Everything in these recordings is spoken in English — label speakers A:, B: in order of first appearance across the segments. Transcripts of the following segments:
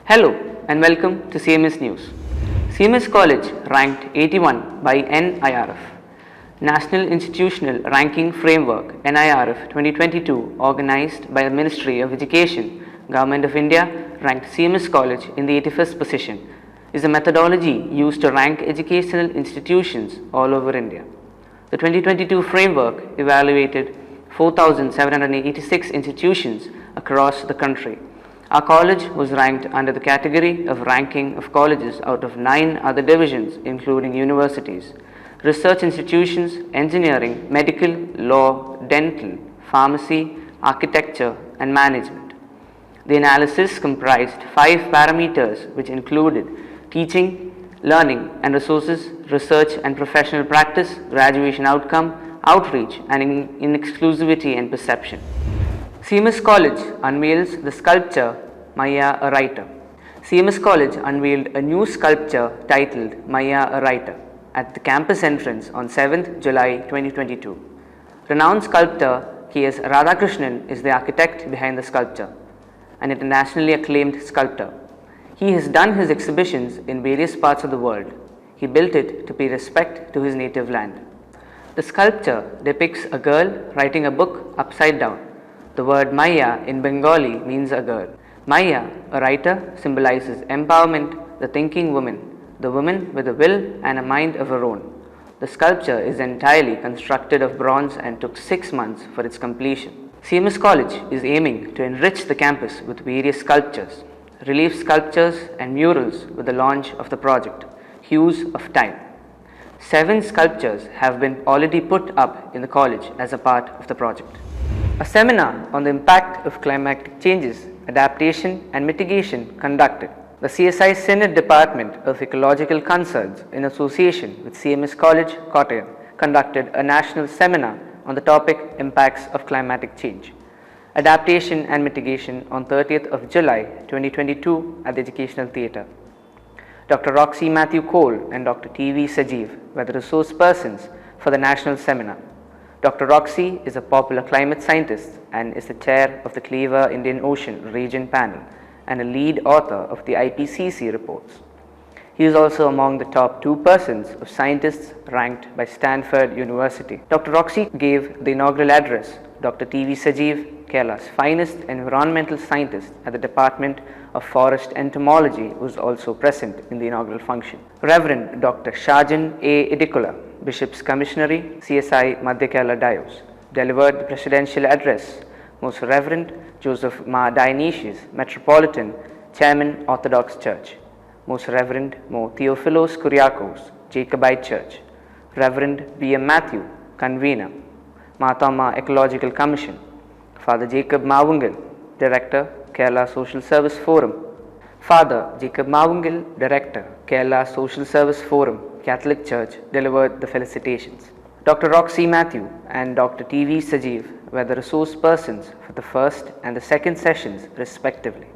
A: Hello and welcome to CMS News. CMS College ranked 81 by NIRF. National Institutional Ranking Framework NIRF 2022 organized by the Ministry of Education, Government of India ranked CMS College in the 81st position is a methodology used to rank educational institutions all over India. The 2022 framework evaluated 4,786 institutions across the country. Our college was ranked under the category of ranking of colleges out of 9 other divisions including universities, research institutions, engineering, medical, law, dental, pharmacy, architecture and management. The analysis comprised 5 parameters which included teaching, learning and resources, research and professional practice, graduation outcome, outreach and in exclusivity and perception. CMS College unveils the sculpture Maya a Writer. CMS College unveiled a new sculpture titled Maya a Writer at the campus entrance on 7th July 2022. Renowned sculptor K.S. Radhakrishnan is the architect behind the sculpture, an internationally acclaimed sculptor. He has done his exhibitions in various parts of the world. He built it to pay respect to his native land. The sculpture depicts a girl writing a book upside down. The word Maya in Bengali means a girl. Maya, a writer, symbolizes empowerment, the thinking woman, the woman with a will and a mind of her own. The sculpture is entirely constructed of bronze and took 6 months for its completion. CMS College is aiming to enrich the campus with various sculptures, relief sculptures and murals with the launch of the project, Hues of Time. 7 sculptures have been already put up in the college as a part of the project. A seminar on the impact of climatic changes, adaptation and mitigation conducted. The CSI Senate Department of Ecological Concerns in association with CMS College, Kottayam conducted a national seminar on the topic Impacts of Climatic Change, Adaptation and Mitigation on 30th of July 2022 at the Educational Theatre. Dr. Roxy Matthew Cole and Dr. T.V. Sajeev were the resource persons for the national seminar. Dr. Roxy is a popular climate scientist and is the chair of the Clever Indian Ocean Region Panel and a lead author of the IPCC reports. He is also among the top 2 persons of scientists ranked by Stanford University. Dr. Roxy gave the inaugural address. Dr. T.V. Sajeev, Kerala's finest environmental scientist at the Department of Forest Entomology, was also present in the inaugural function. Reverend Dr. Shajan A. Idikola, Bishop's Commissionary, CSI Madhya Kerala Diocese, delivered the presidential address. Most Reverend Joseph Ma Dionysius, Metropolitan, Chairman, Orthodox Church. Most Reverend Mo Theophilos Kuriakos, Jacobite Church. Reverend B. M. Matthew, Convener, Matama Ecological Commission. Father Jacob Mavungal, Director, Kerala Social Service Forum. Father Jacob Mavungal, Director, Kerala Social Service Forum, Catholic Church, delivered the felicitations. Dr. Roxy Matthew and Dr. T.V. Sajeev were the resource persons for the first and the second sessions respectively.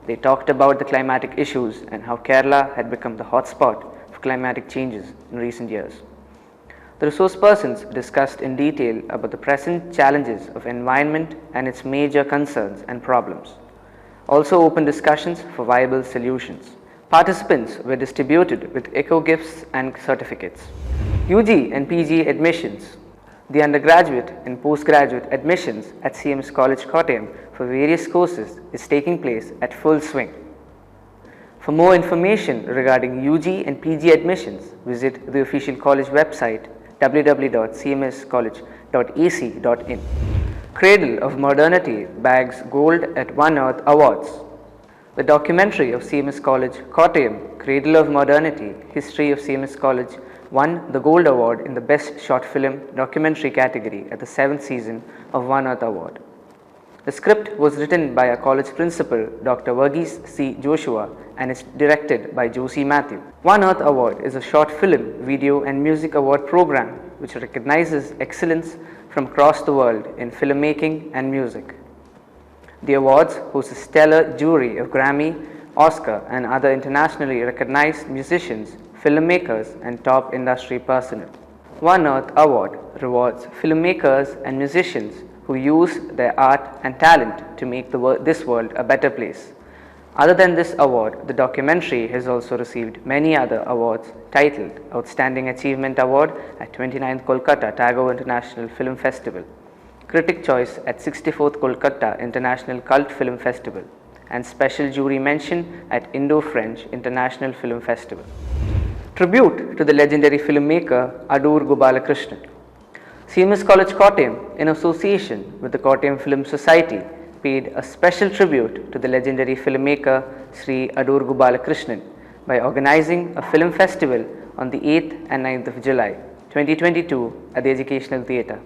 A: They talked about the climatic issues and how Kerala had become the hotspot for climatic changes in recent years. The resource persons discussed in detail about the present challenges of environment and its major concerns and problems. Also opened discussions for viable solutions. Participants were distributed with eco-gifts and certificates. UG and PG admissions. The undergraduate and postgraduate admissions at CMS College Kottayam for various courses is taking place at full swing. For more information regarding UG and PG admissions, visit the official college website www.cmscollege.ac.in. Cradle of Modernity bags gold at One Earth Awards. The documentary of CMS College Kottayam, Cradle of Modernity, History of CMS College, won the Gold Award in the Best Short Film Documentary category at the 7th season of One Earth Award. The script was written by our college principal, Dr. Verghese C. Joshua, and is directed by Josie Matthew. One Earth Award is a short film, video and music award program which recognizes excellence from across the world in filmmaking and music. The awards host a stellar jury of Grammy, Oscar and other internationally recognized musicians, filmmakers and top industry personnel. One Earth Award rewards filmmakers and musicians who use their art and talent to make this world a better place. Other than this award, the documentary has also received many other awards titled Outstanding Achievement Award at 29th Kolkata Tagore International Film Festival, Critic Choice at 64th Kolkata International Cult Film Festival, and Special Jury Mention at Indo-French International Film Festival. Tribute to the legendary filmmaker Adur Gopalakrishnan. CMS College Kottayam, in association with the Kottayam Film Society, paid a special tribute to the legendary filmmaker Sri Adur Gopalakrishnan by organizing a film festival on the 8th and 9th of July 2022 at the Educational Theatre.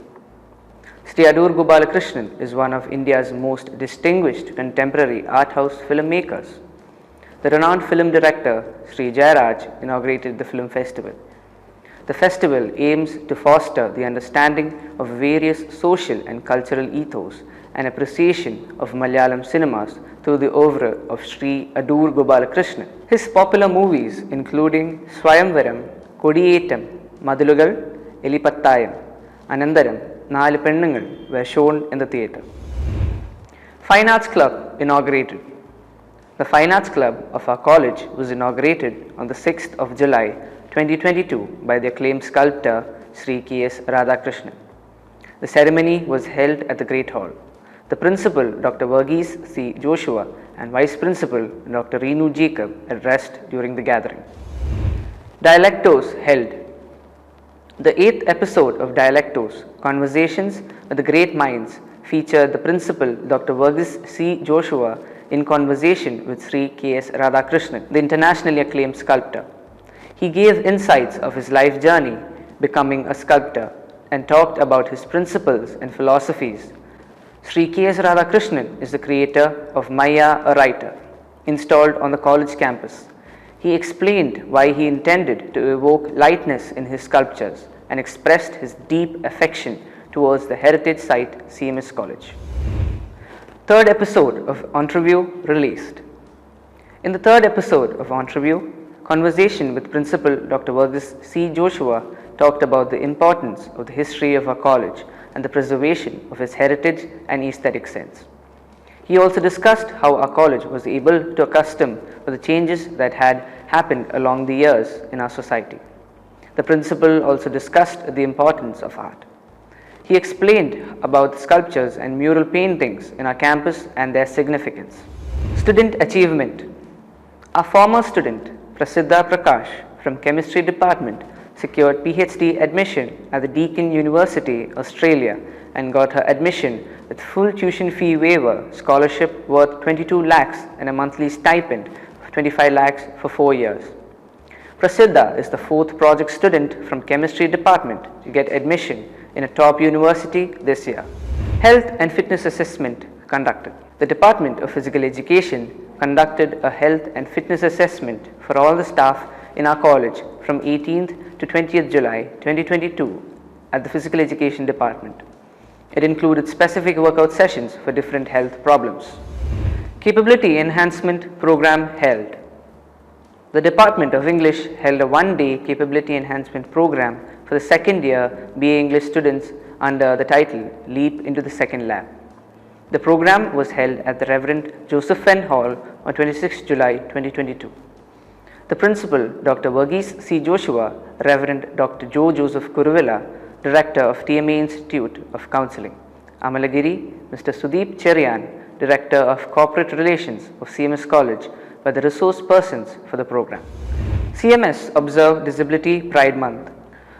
A: Sri Adur Gopalakrishnan is one of India's most distinguished contemporary art house filmmakers. The renowned film director Sri Jayaraj inaugurated the film festival. The festival aims to foster the understanding of various social and cultural ethos and appreciation of Malayalam cinemas through the oeuvre of Sri Adur Gopalakrishnan. His popular movies including Swayamvaram, Kottayam, Madulugal, Kottayam, Anandaram, Nalu Pennungal were shown in the theatre. Fine Arts Club inaugurated. The Fine Arts Club of our college was inaugurated on the 6th of July 2022 by the acclaimed sculptor Sri K.S. Radhakrishnan. The ceremony was held at the Great Hall. The principal, Dr. Verghese C. Joshua, and Vice Principal, Dr. Reenu Jacob, addressed during the gathering. Dialectos held. The 8th episode of Dialectos, Conversations with the Great Minds, featured the principal, Dr. Verghese C. Joshua, in conversation with Sri K.S. Radhakrishnan, the internationally acclaimed sculptor. He gave insights of his life journey becoming a sculptor and talked about his principles and philosophies. Sri K.S. Radhakrishnan is the creator of Maya, a writer, installed on the college campus. He explained why he intended to evoke lightness in his sculptures and expressed his deep affection towards the heritage site CMS College. Third episode of Entrevue released. In the third episode of Entrevue, conversation with Principal Dr. Verghese C. Joshua talked about the importance of the history of our college and the preservation of its heritage and aesthetic sense. He also discussed how our college was able to accustom to the changes that had happened along the years in our society. The principal also discussed the importance of art. He explained about the sculptures and mural paintings in our campus and their significance. Student achievement. Our former student, Prasiddha Prakash from Chemistry Department, secured PhD admission at the Deakin University, Australia, and got her admission with full tuition fee waiver, scholarship worth 22 lakhs and a monthly stipend of 25 lakhs for 4 years. Prasiddha is the 4th project student from Chemistry Department to get admission in a top university this year. Health and fitness assessment conducted. The Department of Physical Education conducted a health and fitness assessment for all the staff in our college from 18th to 20th July 2022 at the Physical Education Department. It included specific workout sessions for different health problems. Capability Enhancement Program held. The Department of English held a one-day Capability Enhancement Program for the second year BA English students under the title Leap into the Second Lab. The program was held at the Reverend Joseph Fenn Hall on 26 July 2022. The principal, Dr. Verghese C. Joshua, Reverend Dr. Joe Joseph Kuruvilla, Director of TMA Institute of Counseling, Amalagiri, Mr. Sudeep Cherian, Director of Corporate Relations of CMS College, were the resource persons for the program. CMS observed Disability Pride Month.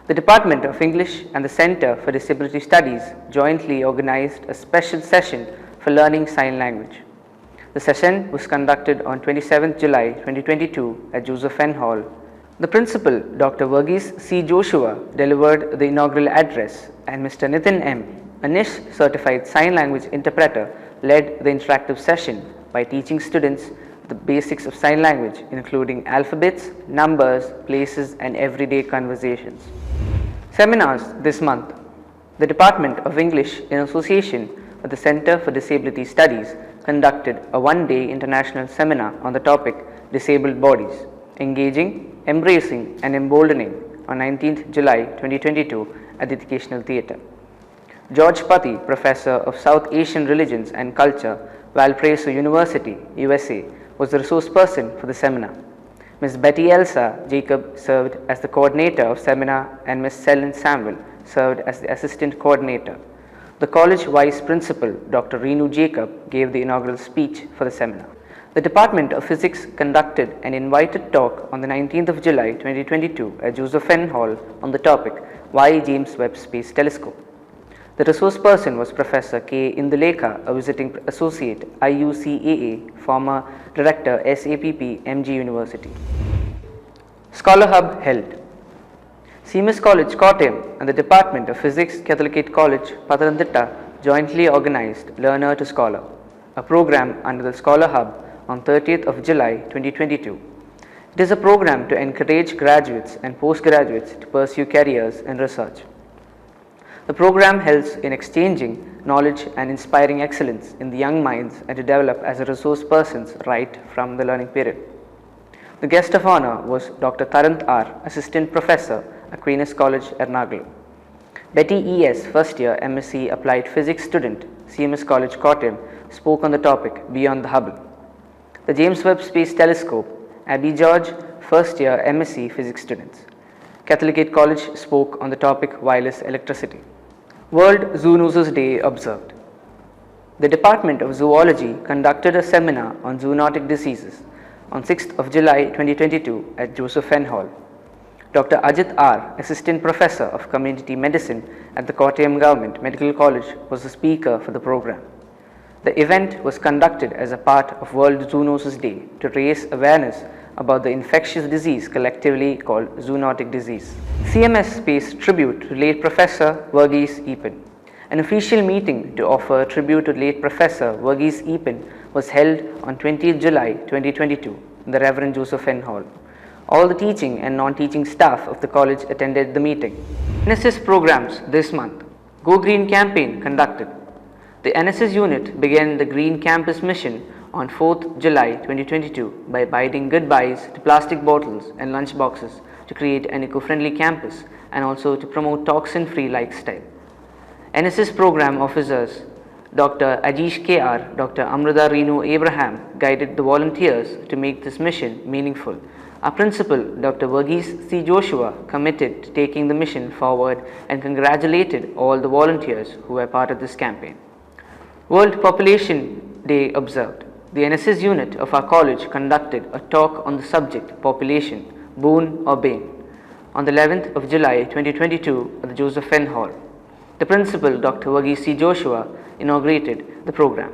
A: The Department of English and the Center for Disability Studies jointly organized a special session for learning sign language. The session was conducted on 27th July 2022 at Joseph Fenn Hall. The principal, Dr. Verghese C. Joshua, delivered the inaugural address, and Mr. Nitin M., a NISH certified sign language interpreter, led the interactive session by teaching students the basics of sign language, including alphabets, numbers, places, and everyday conversations. Seminars this month. The Department of English, in association with the Center for Disability Studies, conducted a one-day international seminar on the topic Disabled Bodies, Engaging, Embracing and Emboldening on 19th July 2022 at the Educational Theatre. George Pati, Professor of South Asian Religions and Culture, Valparaiso University, USA, was the resource person for the seminar. Ms. Betty Elsa Jacob served as the coordinator of seminar and Ms. Selin Samuel served as the assistant coordinator. The college vice principal, Dr. Reenu Jacob, gave the inaugural speech for the seminar. The Department of Physics conducted an invited talk on the 19th of July 2022 at Joseph N. Hall on the topic, Why James Webb Space Telescope? The resource person was Professor K. Indulekha, a visiting associate, IUCAA, former director, SAPP, MG University. Scholar Hub held. CMS College, Kottayam, and the Department of Physics, Catholic College, Pathanamthitta jointly organized Learner to Scholar, a program under the Scholar Hub on 30th of July 2022. It is a program to encourage graduates and postgraduates to pursue careers in research. The program helps in exchanging knowledge and inspiring excellence in the young minds and to develop as a resource persons right from the learning period. The guest of honor was Dr. Tarant R., Assistant Professor, Aquinas College, Ernakulam. Betty E.S., first year MSc Applied Physics student, CMS College, Kottayam, spoke on the topic Beyond the Hubble. The James Webb Space Telescope, Abby George, first year MSc Physics students. Catholic College spoke on the topic Wireless Electricity. World Zoonosis Day observed. The Department of Zoology conducted a seminar on zoonotic diseases on 6th of July 2022 at Joseph N. Hall. Dr. Ajit R., Assistant Professor of Community Medicine at the Kottayam Government Medical College, was the speaker for the program. The event was conducted as a part of World Zoonosis Day to raise awareness about the infectious disease collectively called zoonotic disease. CMS pays tribute to late Professor Verghese Eapen. An official meeting to offer tribute to late Professor Verghese Eapen was held on 20th July 2022 in the Reverend Joseph N. Hall. All the teaching and non-teaching staff of the college attended the meeting. NSS programs this month. Go Green campaign conducted. The NSS unit began the Green Campus mission on 4th July 2022 by bidding goodbyes to plastic bottles and lunch boxes to create an eco-friendly campus and also to promote toxin-free lifestyle. NSS program officers Dr. Ajish KR, Dr. Amrita Reenu Abraham guided the volunteers to make this mission meaningful. Our principal, Dr. Verghese C. Joshua, committed to taking the mission forward and congratulated all the volunteers who were part of this campaign. World Population Day observed. The NSS unit of our college conducted a talk on the subject population, boon or bane, on the 11th of July 2022 at the Joseph N. Hall. The principal, Dr. Verghese C. Joshua, inaugurated the program.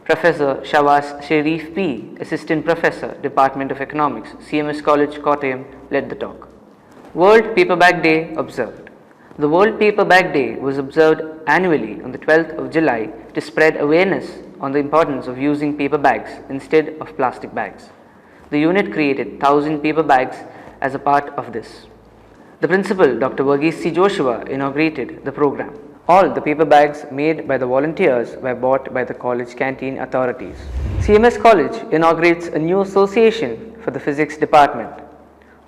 A: Professor Shawaz Sharif P., Assistant Professor, Department of Economics, CMS College, Kottayam, led the talk. World Paper Bag Day observed. The World Paper Bag Day was observed annually on the 12th of July to spread awareness on the importance of using paper bags instead of plastic bags. The unit created 1,000 paper bags as a part of this. The principal, Dr. Verghese C. Joshua, inaugurated the program. All the paper bags made by the volunteers were bought by the college canteen authorities. CMS College inaugurates a new association for the Physics Department.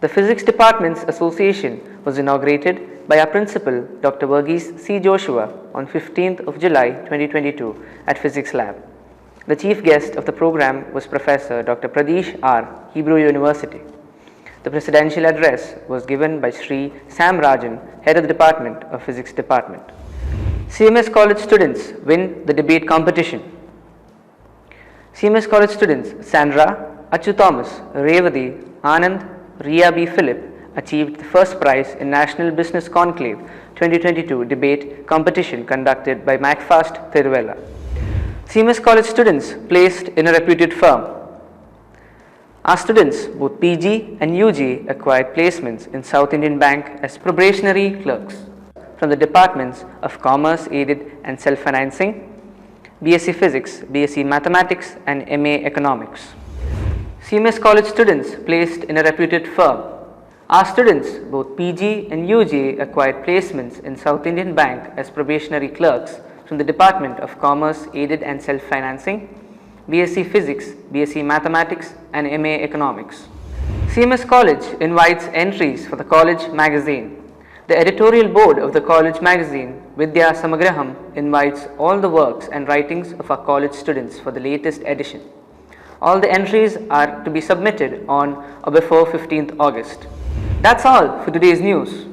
A: The Physics Department's association was inaugurated by our principal, Dr. Verghese C. Joshua, on 15th of July 2022 at Physics Lab. The chief guest of the program was Professor Dr. Pradesh R., Hebrew University. The presidential address was given by Sri Sam Rajan, head of the Department of Physics Department. CMS College students win the debate competition. CMS College students Sandra, Achu Thomas, Revati, Anand, Ria B. Philip achieved the first prize in National Business Conclave 2022 debate competition conducted by MacFast Thiruvella. CMS College students placed in a reputed firm. Our students, both PG and UG, acquired placements in South Indian Bank as probationary clerks from the Departments of Commerce Aided and Self-Financing, BSc Physics, BSc Mathematics and MA Economics. CMS College students placed in a reputed firm. Our students, both PG and UG, acquired placements in South Indian Bank as probationary clerks from the Department of Commerce Aided and Self-Financing, BSc Physics, BSc Mathematics and MA Economics. CMS College invites entries for the college magazine. The editorial board of the college magazine, Vidya Samagraham, invites all the works and writings of our college students for the latest edition. All the entries are to be submitted on or before 15th August. That's all for today's news.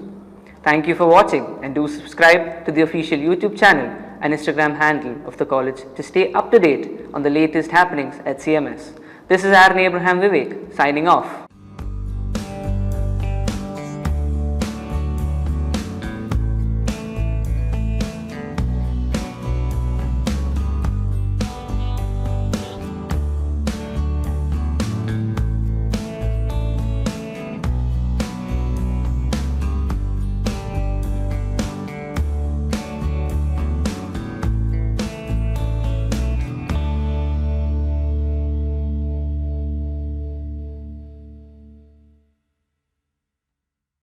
A: Thank you for watching, and do subscribe to the official YouTube channel and Instagram handle of the college to stay up to date on the latest happenings at CMS. This is Aaron Abraham Vivek signing off.